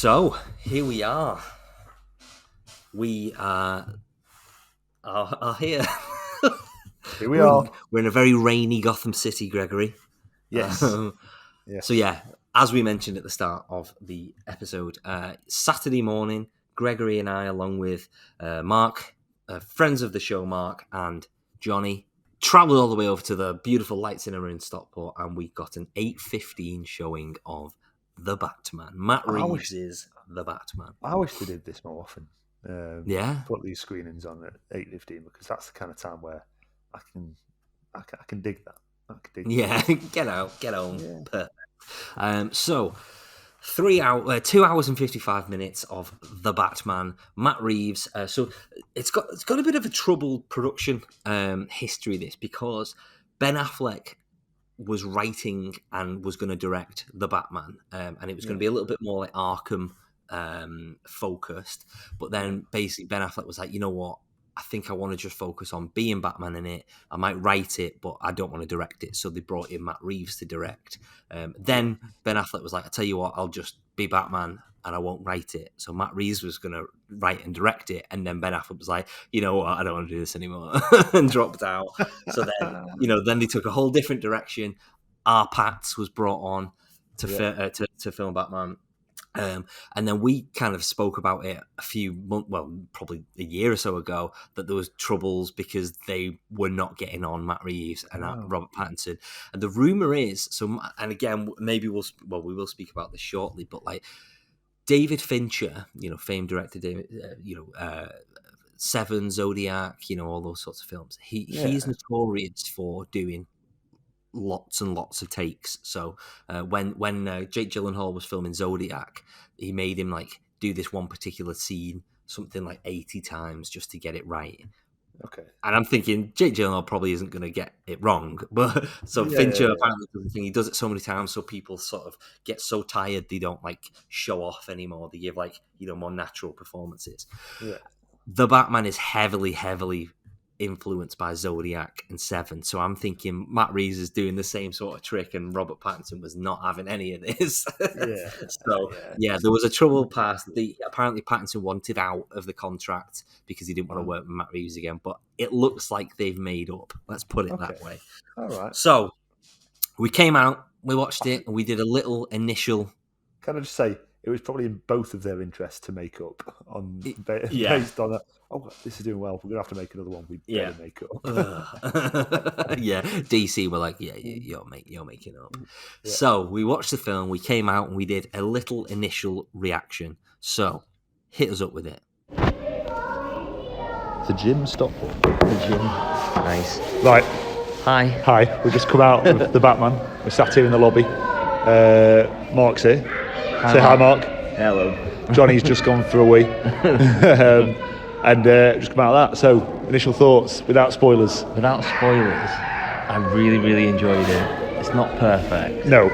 So here we are. We are here. Here we are. We're in a very rainy Gotham City, Gregory. Yes. Yes. So yeah, as we mentioned at the start of the episode, Saturday morning, Gregory and I, along with Mark, friends of the show, Mark and Johnny, travelled all the way over to the beautiful Light Cinema in Stockport, and we got an 8:15 showing of The Batman. Matt Reeves is The Batman. I wish they did this more often. Put these screenings on at 8:15 because that's the kind of time where I can dig that. Get home. Yeah. Perfect. So 2 hours and 55 minutes of The Batman. Matt Reeves. So it's got a bit of a troubled production history, this, because Ben Affleck was writing and was going to direct The Batman, and it was going to be a little bit more like Arkham focused. But then basically Ben Affleck was like, you know what? I think I want to just focus on being Batman in it. I might write it, but I don't want to direct it. So they brought in Matt Reeves to direct. Then Ben Affleck was like, I tell you what, I'll just be Batman and I won't write it. So Matt Reeves was going to write and direct it. And then Ben Affleck was like, you know what, I don't want to do this anymore and dropped out. So then, then they took a whole different direction. R. Pats was brought on to film Batman. And then we kind of spoke about it a few months, probably a year or so ago, that there was troubles because they were not getting on, Matt Reeves and Robert Pattinson. And the rumor is, and again, maybe we will speak about this shortly, but like David Fincher, famed director, Seven, Zodiac, all those sorts of films. He's notorious for doing lots and lots of takes. So when Jake Gyllenhaal was filming Zodiac, he made him like do this one particular scene something like 80 times just to get it right. Okay. And I'm thinking Jake Gyllenhaal probably isn't going to get it wrong, but Fincher apparently does the thing. He does it so many times, so people sort of get so tired they don't like show off anymore. They give like more natural performances. Yeah. The Batman is heavily influenced by Zodiac and Seven, so I'm thinking Matt Reeves is doing the same sort of trick, and Robert Pattinson was not having any of this. There was a trouble past. Apparently Pattinson wanted out of the contract because he didn't want to work with Matt Reeves again, but it looks like they've made up. Let's put it that way. All right. So we came out, we watched it, and we did a little initial. Can I just say, it was probably in both of their interests to make up based on that. Oh, this is doing well. We're going to have to make another one. We better make up. DC were like, you're making up. Yeah. So we watched the film, we came out, and we did a little initial reaction. So hit us up with it. The gym, Stockport. The gym. Nice. Right. Hi. We've just come out with the Batman. We're sat here in the lobby. Mark's here. Say hi, Mark. Hello. Johnny's just gone for a wee. And just come out of that. So, initial thoughts, without spoilers. Without spoilers, I really, really enjoyed it. It's not perfect. No.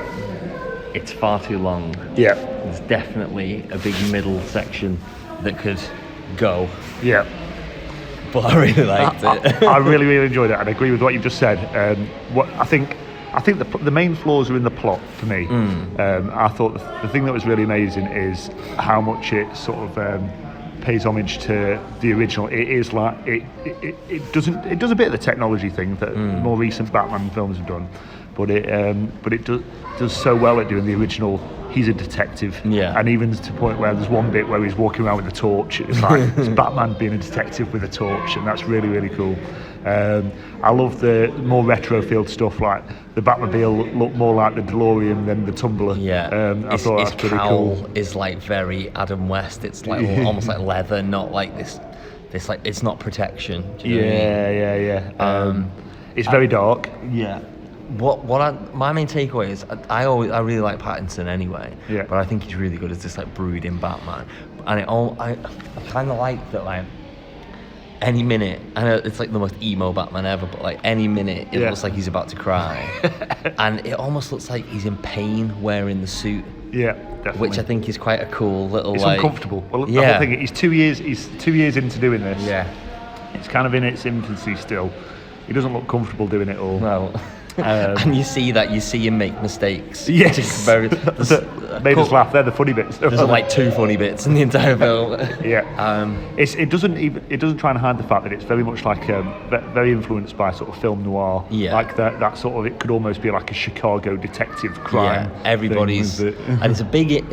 It's far too long. Yeah. There's definitely a big middle section that could go. Yeah. But I really liked it. I really, really enjoyed it, and I agree with what you've just said. I think the main flaws are in the plot for me. I thought the thing that was really amazing is how much it sort of pays homage to the original. It is like it does a bit of the technology thing that more recent Batman films have done, but it does so well at doing the original. He's a detective, and even to the point where there's one bit where he's walking around with a torch. It's like it's Batman being a detective with a torch, and that's really, really cool. I love the more retro field stuff, like the Batmobile looked more like the DeLorean than the Tumbler. I thought that's pretty cool. His cowl is like very Adam West. It's like almost like leather, not like this like it's not protection. Do you know what I mean? It's very dark. Yeah. My main takeaway is I really like Pattinson anyway, but I think he's really good as this like brooding Batman, and I kind of like that, like any minute, I know it's like the most emo Batman ever, but like any minute it looks like he's about to cry, and it almost looks like he's in pain wearing the suit. Yeah, definitely. Which I think is quite a cool little. It's uncomfortable. Well, the whole thing, he's 2 years into doing this. Yeah, it's kind of in its infancy still. He doesn't look comfortable doing it all. No. And you see him make mistakes. Yes. Made us laugh. They're the funny bits. There's like 2 funny bits in the entire film. Yeah. It doesn't try and hide the fact that it's very much like very influenced by sort of film noir. Yeah. Like that sort of, it could almost be like a Chicago detective crime. Yeah. Everybody's and it's a big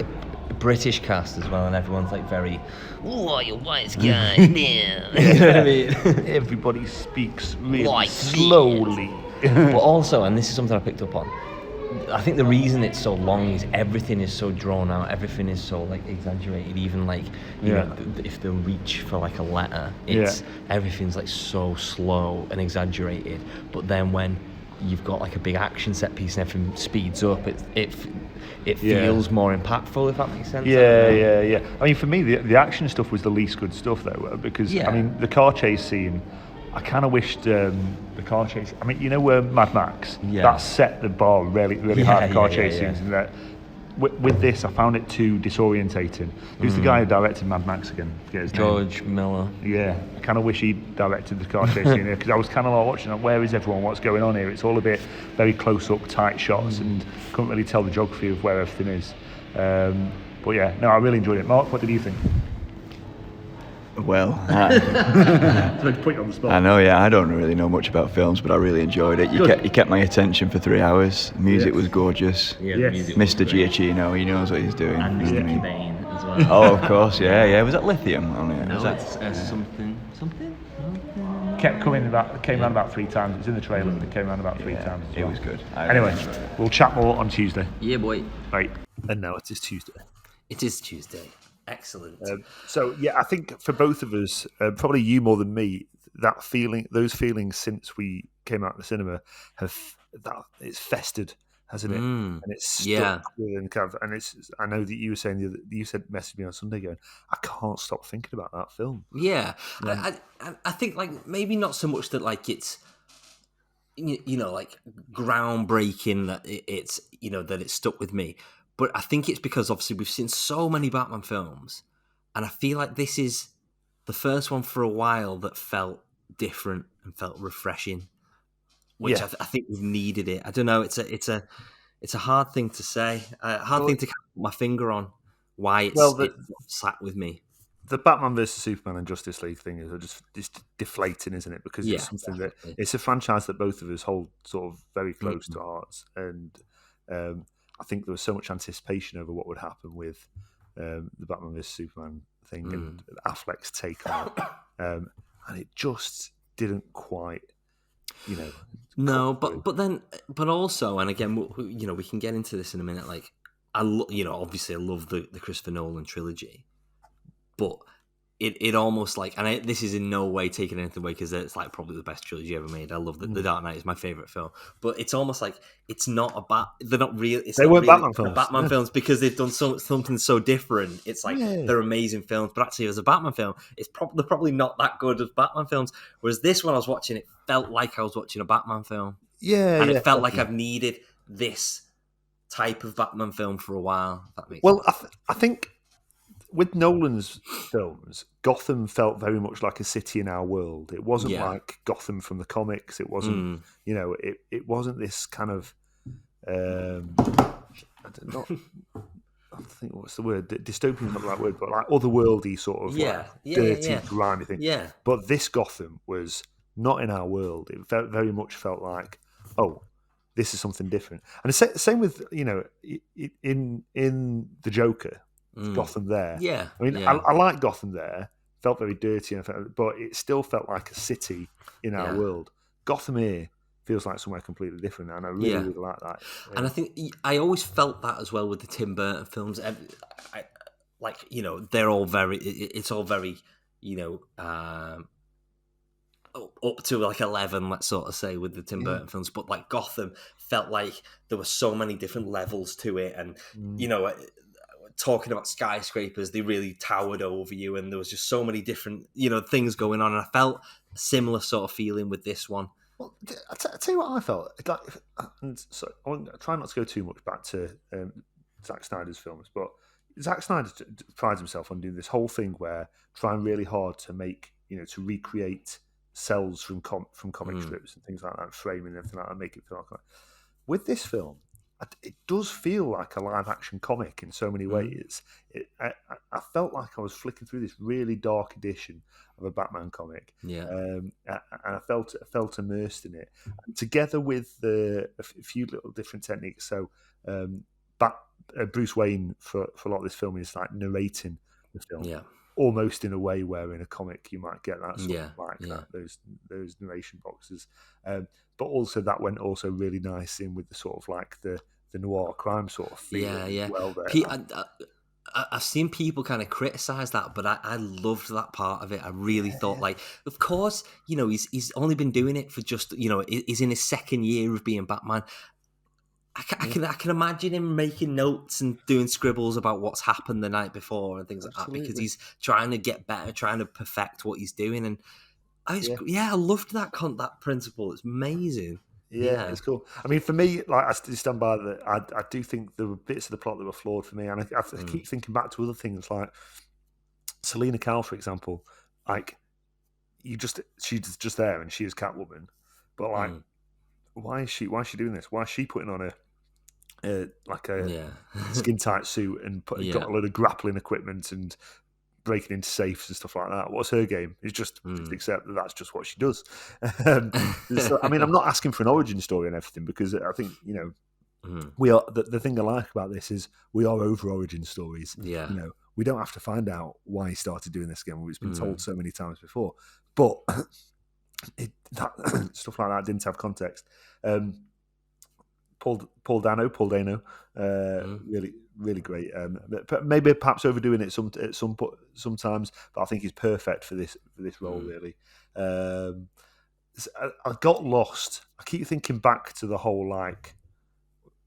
British cast as well, and everyone's like very, "Oh, you wise guy." Yeah. You know what I mean? Everybody speaks really like slowly. But also, and this is something I picked up on, I think the reason it's so long is everything is so drawn out, everything is so like exaggerated. Even like you know, if they reach for like a letter, it's everything's like so slow and exaggerated. But then when you've got like a big action set piece and everything speeds up, it feels more impactful, if that makes sense. Yeah. I mean, for me, the action stuff was the least good stuff though, because I mean, the car chase scene, I kind of wished the car chase. I mean, you know, Mad Max. That set the bar really high for car chase scenes, and that. With this, I found it too disorientating. Who's the guy who directed Mad Max again? George Miller. Yeah, I kind of wish he directed the car chase scene here, because I was kind of like watching, like, where is everyone? What's going on here? It's all a bit very close up, tight shots, and couldn't really tell the geography of where everything is. But yeah, no, I really enjoyed it. Mark, what did you think? Well, To put you on the spot. I know, I don't really know much about films, but I really enjoyed it. You kept my attention for 3 hours. The music was gorgeous. Mr. Giacchino, he knows what he's doing. And Mr. Cobain as well. Oh, of course, yeah. Was that Lithium on it? No, it's something. Came around about 3 times. It's in the trailer, but it came around about 3 times. It was good. Anyway, we'll chat more on Tuesday. Yeah, boy. Right. And now it is Tuesday. It is Tuesday. Excellent. So I think for both of us, probably you more than me, those feelings since we came out of the cinema it's festered, hasn't it? And it's stuck and kind of, and it's. I know that you were saying you said messaged me on Sunday going, I can't stop thinking about that film. Yeah. I think like maybe not so much that like it's like groundbreaking that it's that it's stuck with me. But I think it's because obviously we've seen so many Batman films, and I feel like this is the first one for a while that felt different and felt refreshing, which I think we've needed it. I don't know. It's a hard thing to say, thing to put my finger on why it's sat with me. The Batman versus Superman and Justice League thing is just deflating, isn't it? Because it's something definitely. It's a franchise that both of us hold sort of very close to our hearts, and I think there was so much anticipation over what would happen with the Batman vs Superman thing and Affleck's take on it, and it just didn't quite, No, but also, and again, we can get into this in a minute. Like, obviously, I love the Christopher Nolan trilogy, but it almost like, and this is in no way taking anything away because it's like probably the best trilogy ever made. I love The Dark Knight is my favorite film, but it's almost like it's not they're not real. They weren't Batman films. Batman films because they've done something so different. It's like they're amazing films, but actually as a Batman film, they're probably not that good as Batman films. Whereas this one I was watching, it felt like I was watching a Batman film. And it felt like I've needed this type of Batman film for a while. If that makes sense. I think. With Nolan's films, Gotham felt very much like a city in our world. It wasn't like Gotham from the comics. It wasn't, it wasn't this kind of, I think what's the word? Dystopian is not the right word, but like otherworldly sort of dirty, grimy thing. Yeah. But this Gotham was not in our world. It very much felt like, oh, this is something different. And the same with, in the Joker. Gotham there. Yeah. I mean, I like Gotham there. Felt very dirty, but it still felt like a city in our world. Gotham here feels like somewhere completely different, and I really like that. Yeah. And I think I always felt that as well with the Tim Burton films. They're all very. It's all very, up to like 11, let's sort of say, with the Tim Burton films. But like Gotham felt like there were so many different levels to it, and talking about skyscrapers, they really towered over you, and there was just so many different, things going on, and I felt a similar sort of feeling with this one. Well, I'll tell you what I felt. So I try not to go too much back to Zack Snyder's films, but Zack Snyder prides himself on doing this whole thing where trying really hard to make, to recreate cells from comic strips and things like that, framing and everything like that, make it feel like. With this film, it does feel like a live action comic in so many ways. I felt like I was flicking through this really dark edition of a Batman comic, and I felt immersed in it. And together with a few little different techniques, so Bruce Wayne for a lot of this film is like narrating the film, almost in a way where in a comic you might get that sort of those narration boxes, but also that went also really nice in with the sort of like the noir crime sort of feel. Well, there. I've seen people kind of criticize that, but I loved that part of it. I really thought, like, of course, he's only been doing it for just, he's in his second year of being Batman. I can imagine him making notes and doing scribbles about what's happened the night before and things like that, because he's trying to get better, trying to perfect what he's doing. And I loved that principle. It's amazing. Yeah, it's cool. I mean, for me, like I stand by that. I do think there were bits of the plot that were flawed for me, and I keep thinking back to other things like Selena Kyle, for example. Like, she's just there, and she is Catwoman, but like, why is she doing this? Why is she putting on a skin tight suit and got a load of grappling equipment and breaking into safes and stuff like that? What's her game? It's just accept that that's just what she does. So, I mean, I'm not asking for an origin story and everything, because I think we are. The thing I like about this is we are over origin stories. Yeah, we don't have to find out why he started doing this again. It's been told so many times before, but stuff like that didn't have context. Paul Dano, really great. But maybe perhaps overdoing it sometimes, but I think he's perfect for this role. Really, I got lost. I keep thinking back to the whole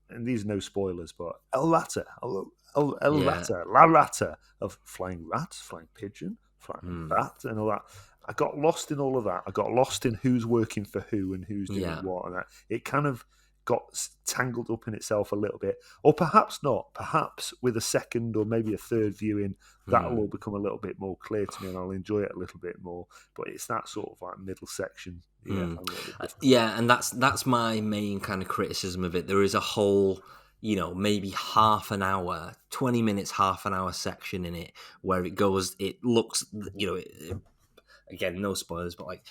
and these are no spoilers, but El Rata, La Rata of flying rat, flying pigeon, flying bat, and all that. I got lost in all of that. I got lost in who's working for who and who's doing what, and that. It kind of got tangled up in itself a little bit, or perhaps not. Perhaps with a second or maybe a third viewing, that'll all become a little bit more clear to me, and I'll enjoy it a little bit more. But it's that sort of like middle section. And that's my main kind of criticism of it. There is a whole, maybe half an hour, 20 minutes, half an hour section in it where it goes. It looks, again, no spoilers, but like,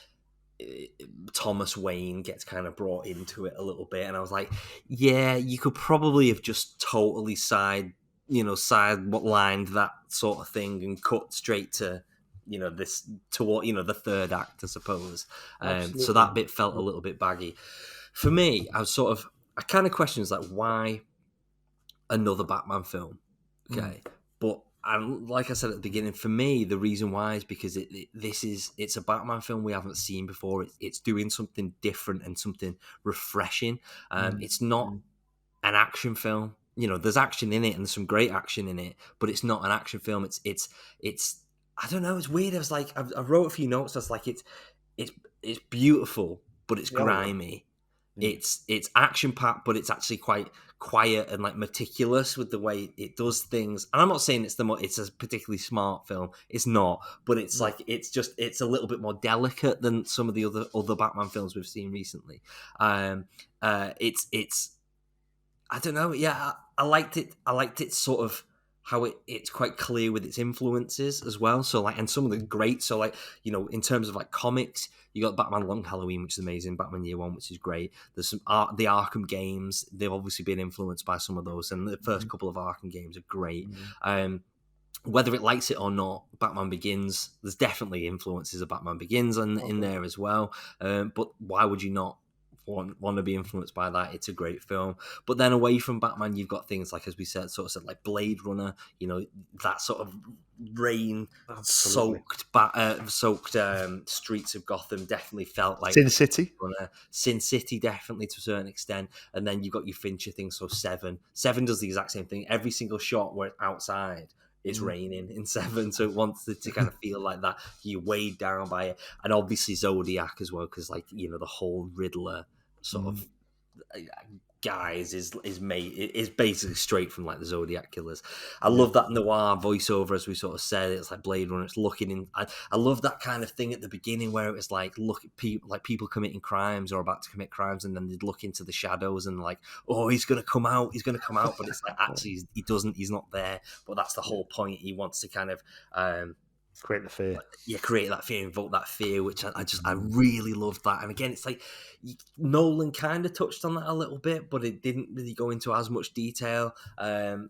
Thomas Wayne gets kind of brought into it a little bit, and I was like, yeah, you could probably have just totally side what lined that sort of thing and cut straight to the third act, I suppose. So that bit felt a little bit baggy for me. I kind of questions like, why another Batman film? Okay, but like I said at the beginning, for me, the reason why is because it's a Batman film we haven't seen before. It's doing something different and something refreshing. It's not an action film. There's action in it and there's some great action in it, but it's not an action film. It's I don't know. It's weird. I was like, I wrote a few notes. I was like, it's beautiful, but it's grimy. It's action packed, but it's actually quite quiet and like meticulous with the way it does things. And I'm not saying it's a particularly smart film. It's not, but it's like it's a little bit more delicate than some of the other Batman films we've seen recently. It's I don't know. Yeah, I liked it. I liked it sort of how it's quite clear with its influences as well. So like, and some of the great, so like, in terms of like comics, you got Batman Long Halloween, which is amazing, Batman Year One, which is great. There's some the Arkham games, they've obviously been influenced by some of those, and the first couple of Arkham games are great. Whether it likes it or not, Batman Begins, there's definitely influences of Batman Begins in there as well. But why would you not want to be influenced by that? It's a great film. But then away from Batman, you've got things like, as we said, like Blade Runner, that sort of rain-soaked streets of Gotham definitely felt like Sin City. Sin City, definitely, to a certain extent. And then you've got your Fincher thing, so Seven does the exact same thing. Every single shot where it's outside, it's raining in Seven, so it wants it to kind of feel like that. You're weighed down by it. And obviously Zodiac as well, because like, the whole Riddler sort of guys is made is basically straight from like the Zodiac Killers. I love that noir voiceover, as we sort of said. It's like Blade Runner. It's looking in. I love that kind of thing at the beginning where it was like look at people committing crimes or about to commit crimes, and then they'd look into the shadows and like, oh, he's gonna come out, but it's like actually he doesn't. He's not there. But that's the whole point. He wants to kind of create the fear. Create that fear, invoke that fear, which I really loved that. And again, it's like Nolan kind of touched on that a little bit, but it didn't really go into as much detail. And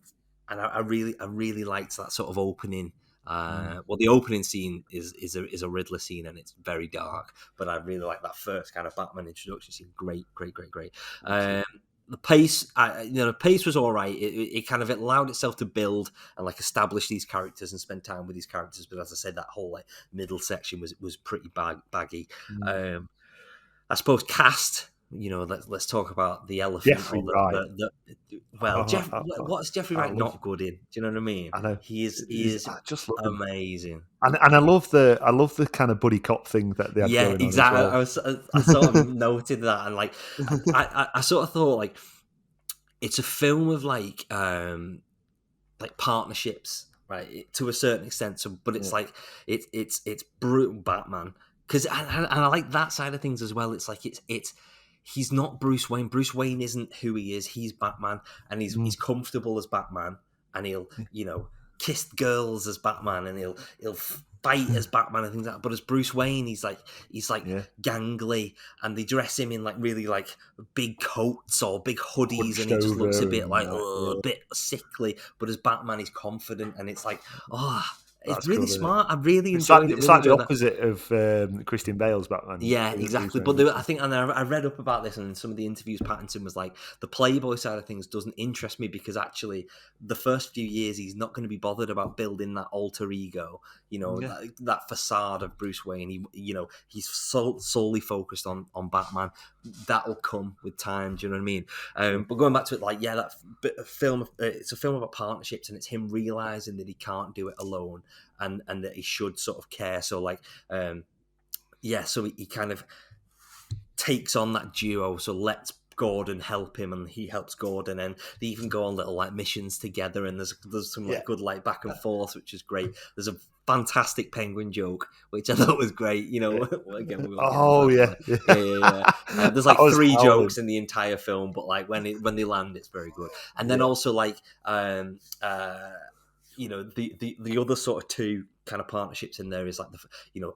I really liked that sort of opening. Well, the opening scene is a Riddler scene, and it's very dark. But I really like that first kind of Batman introduction scene. Great. The pace, the pace was all right. It kind of allowed itself to build and like establish these characters and spend time with these characters. But as I said, that whole like middle section was pretty baggy. I suppose cast. Let's talk about the elephant. Jeffrey Wright. What's Jeffrey Wright not good in? Do you know what I mean? I know he is just amazing. And I love the kind of buddy cop thing that they had going on. Exactly. As well. I sort of noted that, and like I sort of thought like it's a film of like partnerships, right? To a certain extent. So, but it's like it's brutal Batman because and I like that side of things as well. It's like it's. He's not Bruce Wayne. Bruce Wayne isn't who he is. He's Batman, and he's comfortable as Batman, and he'll kiss girls as Batman, and he'll fight as Batman and things like that. But as Bruce Wayne, he's like gangly, and they dress him in like really like big coats or big hoodies, and he just looks a bit like a bit sickly. But as Batman, he's confident, and it's like it's really smart. I really enjoyed it. It's like the opposite of Christian Bale's Batman. Yeah, exactly. But I think, and I read up about this, and in some of the interviews, Pattinson was like, the Playboy side of things doesn't interest me because actually, the first few years, he's not going to be bothered about building that alter ego, that facade of Bruce Wayne. He's solely focused on Batman. That'll come with time. Do you know what I mean? But going back to it, that film, it's a film about partnerships, and it's him realizing that he can't do it alone. And that he should sort of care. So so he kind of takes on that duo. So lets Gordon help him, and he helps Gordon, and they even go on little like missions together. And there's some like good like back and forth, which is great. There's a fantastic Penguin joke, which I thought was great. Again, there's like three jokes in the entire film, but like when they land, it's very good. And then also like the other sort of two kind of partnerships in there is like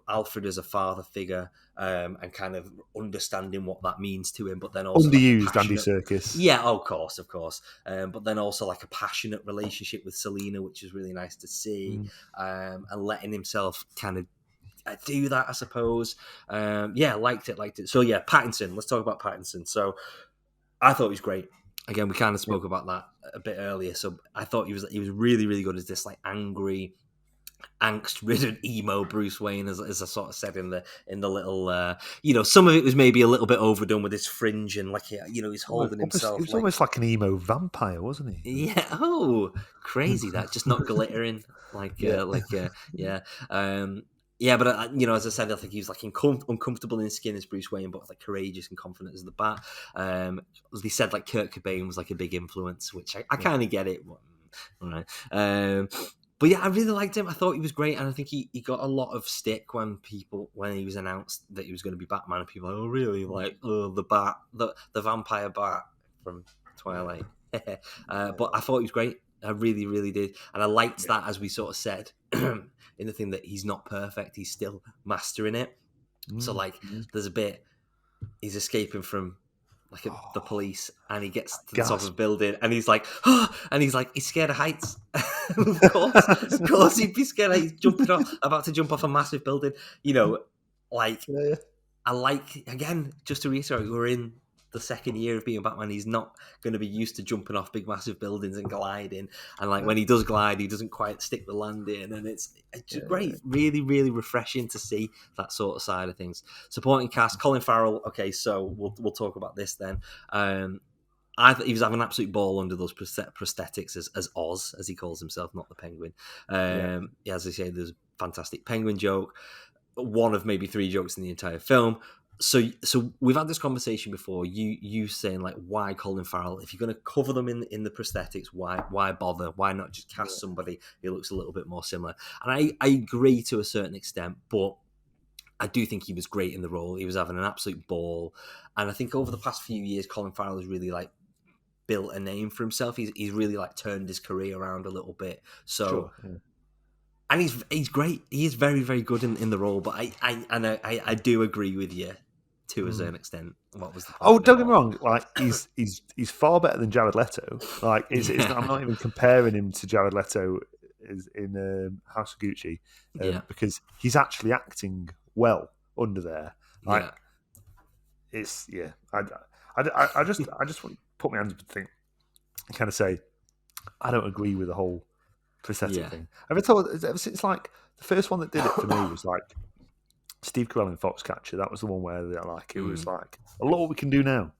Alfred as a father figure and kind of understanding what that means to him, but then also underused Andy Serkis. Yeah, of course. But then also like a passionate relationship with Selena, which is really nice to see, and letting himself kind of do that, I suppose. Liked it. So yeah, Pattinson. Let's talk about Pattinson. So I thought he was great. Again, we kind of spoke about that a bit earlier. So I thought he was really, really good as this like angry, angst-ridden emo Bruce Wayne, as I sort of said in the little, some of it was maybe a little bit overdone with his fringe and like he's holding himself. He was almost like an emo vampire, wasn't he? Yeah. Oh, crazy that just not glittering Yeah, but as I said, I think he was like uncomfortable in his skin as Bruce Wayne, but like courageous and confident as the Bat. As they said, like Kurt Cobain was like a big influence, which I kind of get it. But, all right. But yeah, I really liked him. I thought he was great, and I think he got a lot of stick when he was announced that he was going to be Batman, and people were like, oh really? Like, the Bat, the vampire Bat from Twilight. But I thought he was great. I really, really did, and I liked that, as we sort of said. In the thing that he's not perfect, he's still mastering it. So like, there's a bit he's escaping from like the police, and he gets to the top of a building, and he's like, he's scared of heights. of course, he'd be scared of heights, about to jump off a massive building. I like, again, just to reiterate, we're in the second year of being Batman. He's not going to be used to jumping off big massive buildings and gliding, and like when he does glide, he doesn't quite stick the landing, and it's just great. Really, really refreshing to see that sort of side of things. Supporting cast: Colin Farrell. Okay, so we'll talk about this then. I thought he was having an absolute ball under those prosthetics as Oz, as he calls himself, not the Penguin. As I say, there's a fantastic Penguin joke, one of maybe three jokes in the entire film. So we've had this conversation before. You saying like, why Colin Farrell? If you're going to cover them in the prosthetics, why bother? Why not just cast somebody who looks a little bit more similar? And I agree to a certain extent, but I do think he was great in the role. He was having an absolute ball, and I think over the past few years, Colin Farrell has really like built a name for himself. He's really like turned his career around a little bit. So. Sure, and he's great. He is very, very good in the role. But I do agree with you to a certain extent. What was the point? Oh, don't get me wrong. Like he's far better than Jared Leto. Like I'm not even comparing him to Jared Leto in House of Gucci because he's actually acting well under there. Like it's I just want to put my hands up and think and kind of say I don't agree with the whole prosthetic thing. Ever since like the first one that did it for me was like Steve Carell in Foxcatcher. That was the one where it was like a lot we can do now.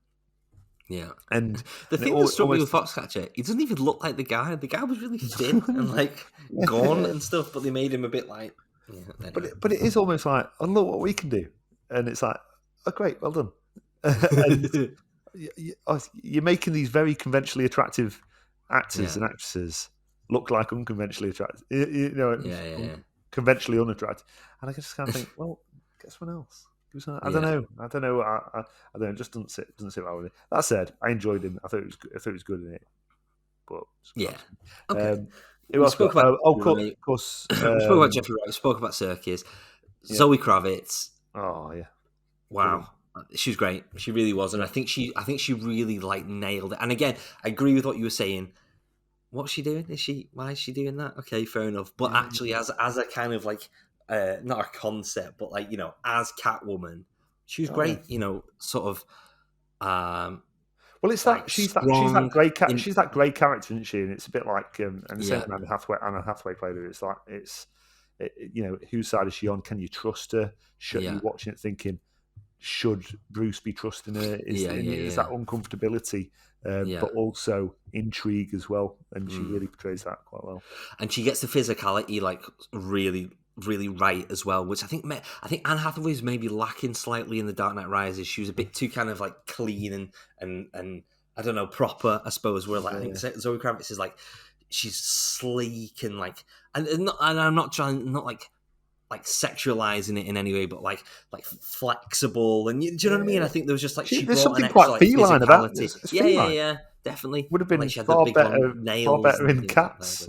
Yeah, and the thing that struck me with Foxcatcher, he doesn't even look like the guy. The guy was really thin and like gone and stuff, but they made him a bit like. Yeah, but it is almost like, oh look what we can do, and it's like, oh great, well done. And you're making these very conventionally attractive actors and actresses look like unconventionally attractive, conventionally unattractive, and I just kind of think, well, get someone else. I don't know. I don't know. It just doesn't sit well with me. That said, I enjoyed him. I thought it was good in it. But okay. Who else? Of course. We spoke about Jeffrey Wright. We spoke about Circus. Zoë Kravitz. Oh yeah. Wow. She was great. She really was, and I think she really like nailed it. And again, I agree with what you were saying. What's she doing? Why is she doing that? Okay, fair enough. But actually, as a kind of like, not a concept, but like, as Catwoman, she was great. Sort of. Well, it's that she's that great character, isn't she? And it's a bit like, and the same Anna Hathaway played her. It's like whose side is she on? Can you trust her? Should you watching it thinking, should Bruce be trusting her? Is that uncomfortability? But also intrigue as well, and she really portrays that quite well. And she gets the physicality like really, really right as well, which I think Anne Hathaway is maybe lacking slightly in The Dark Knight Rises. She was a bit too kind of like clean and I don't know, proper, I suppose. Where like I think Zoe Kravitz is like she's sleek and like and I'm not like sexualizing it in any way, but like flexible and do you know what I mean? I think there was just like there's something quite feline about it. Yeah, definitely. Would have been like far better in Cats.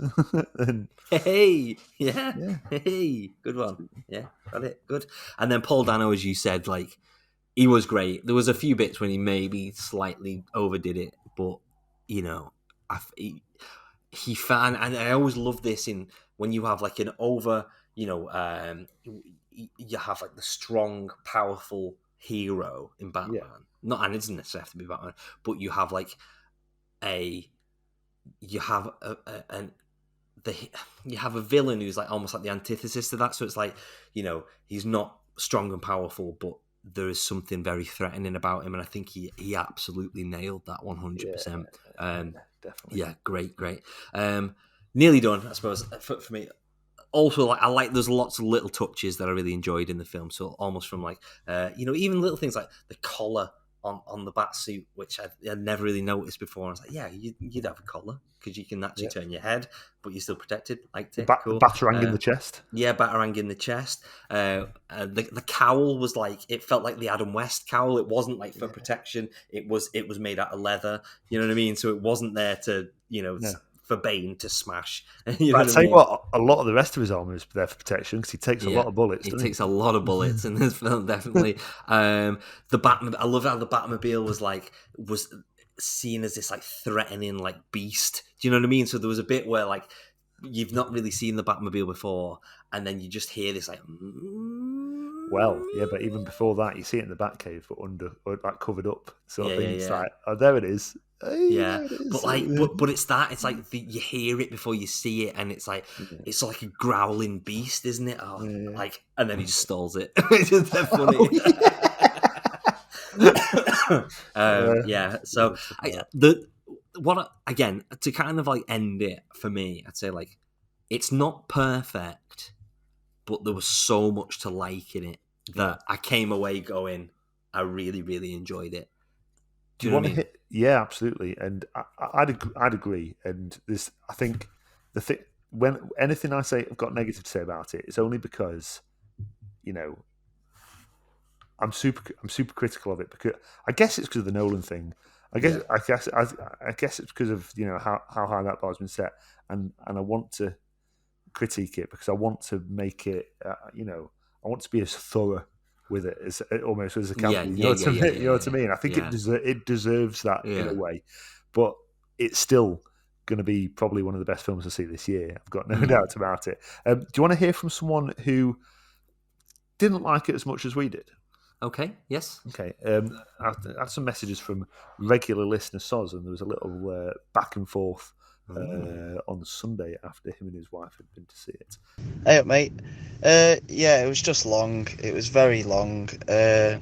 Hey, good one. Yeah, got it, good. And then Paul Dano, as you said, like he was great. There was a few bits when he maybe slightly overdid it, but he found, and I always love this in when you have like an over. You have like the strong, powerful hero in Batman. And it doesn't necessarily have to be Batman, but you have like you have a villain who's like almost like the antithesis to that. So it's like he's not strong and powerful, but there is something very threatening about him, and I think he absolutely nailed that 100%. Definitely. Yeah, great. Nearly done, I suppose for me. Also, like I like there's lots of little touches that I really enjoyed in the film. So almost from like even little things like the collar on the bat suit, which I'd never really noticed before. I was like, yeah, you'd have a collar because you can actually turn your head, but you're still protected. Liked it. Cool. Batarang in the chest. Yeah, batarang in the chest. The cowl was like it felt like the Adam West cowl. It wasn't like for protection. It was made out of leather. You know what I mean? So it wasn't there to for Bane to smash. But I'd tell you what, a lot of the rest of his armor is there for protection because he takes a lot of bullets. He takes a lot of bullets in this film, definitely. The Batman, I love how the Batmobile was seen as this like threatening like beast. Do you know what I mean? So there was a bit where like you've not really seen the Batmobile before, and then you just hear this like. Well, yeah, but even before that, you see it in the Batcave, but like covered up sort of thing. It's like, oh, there it is. Yeah, but like, but it's that. It's like you hear it before you see it, and it's like it's like a growling beast, isn't it? Oh, like, and then he just stalls it. It's just that funny. So again to kind of like end it for me, I'd say like it's not perfect, but there was so much to like in it that I came away going, I really, really enjoyed it. Do you want to hit? Yeah, absolutely. And I'd agree. And this, I think, when anything I say I've got negative to say about it, it's only because, I'm super critical of it, because I guess it's because of the Nolan thing. I guess it's because of how high that bar's been set, and I want to critique it because I want to make it. I want to be as thorough with it as almost as I can be. You know what I mean? I think it deserves that in a way, but it's still going to be probably one of the best films to see this year. I've got no doubt about it. Do you want to hear from someone who didn't like it as much as we did? Okay, yes. Okay. I had some messages from regular listener Soz, and there was a little back and forth on Sunday after him and his wife had been to see it. Hey up, mate. It was just long. It was very long. There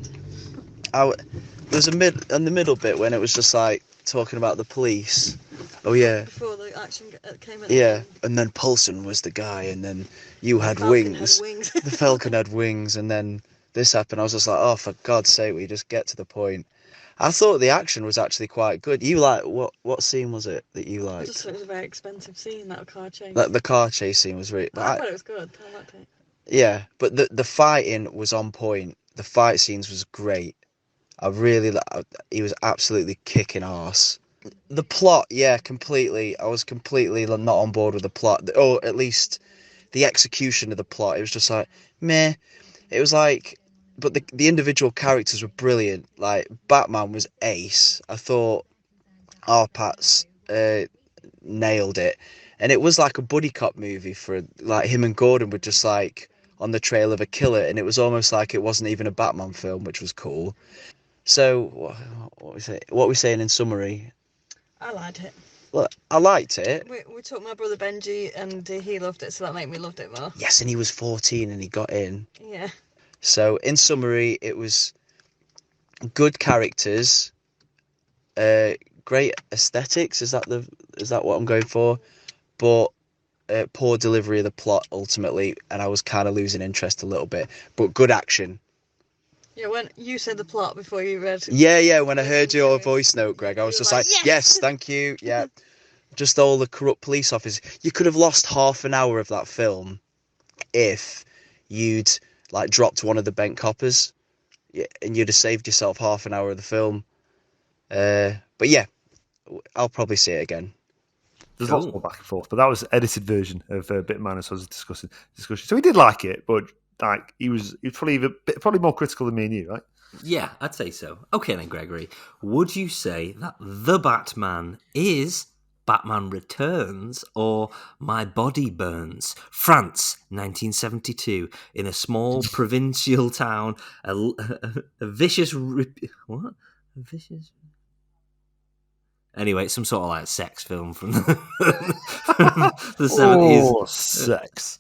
was in the middle bit when it was just like talking about the police. Oh yeah. Before the action came in. Yeah, and then Paulson was the guy, and then you had wings. The Falcon had wings, and then this happened. I was just like, oh, for God's sake, we just get to the point. I thought the action was actually quite good. You what scene was it that you liked? I just thought it was a very expensive scene, that car chase. The car chase scene was really... I thought it was good. I liked it. Yeah, but the fighting was on point. The fight scenes was great. He was absolutely kicking arse. The plot, yeah, completely. I was completely not on board with the plot. Or at least the execution of the plot. It was just like, meh. It was like... But the individual characters were brilliant. Like, Batman was ace. I thought Arpats nailed it. And it was like a buddy cop movie for, like, him and Gordon were just, like, on the trail of a killer. And it was almost like it wasn't even a Batman film, which was cool. So, what we saying in summary? I liked it. Look, I liked it. We took my brother Benji, and he loved it, so that made me loved it more. Yes, and he was 14 and he got in. Yeah. So, in summary, it was good characters, great aesthetics. Is that what I'm going for? But poor delivery of the plot ultimately, and I was kind of losing interest a little bit. But good action. Yeah, when you said the plot before you read. Yeah. When I heard your voice note, Greg, I was just like, yes, thank you. Yeah, just all the corrupt police officers. You could have lost half an hour of that film if you'd like dropped one of the bent coppers, and you'd have saved yourself half an hour of the film. But yeah, I'll probably see it again. There's lots more back and forth, but that was edited version of Bitman as I was discussion. So he did like it, but like he was probably more critical than me and you, right? Yeah, I'd say so. Okay then, Gregory, would you say that The Batman is Batman Returns or My Body Burns? France, 1972. In a small provincial town, a vicious... What? A vicious... Anyway, it's some sort of like sex film from the 70s. Oh, sex.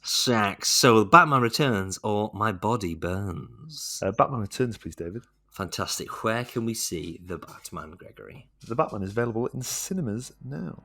So, Batman Returns or My Body Burns? Batman Returns, please, David. Fantastic. Where can we see The Batman, Gregory? The Batman is available in cinemas now.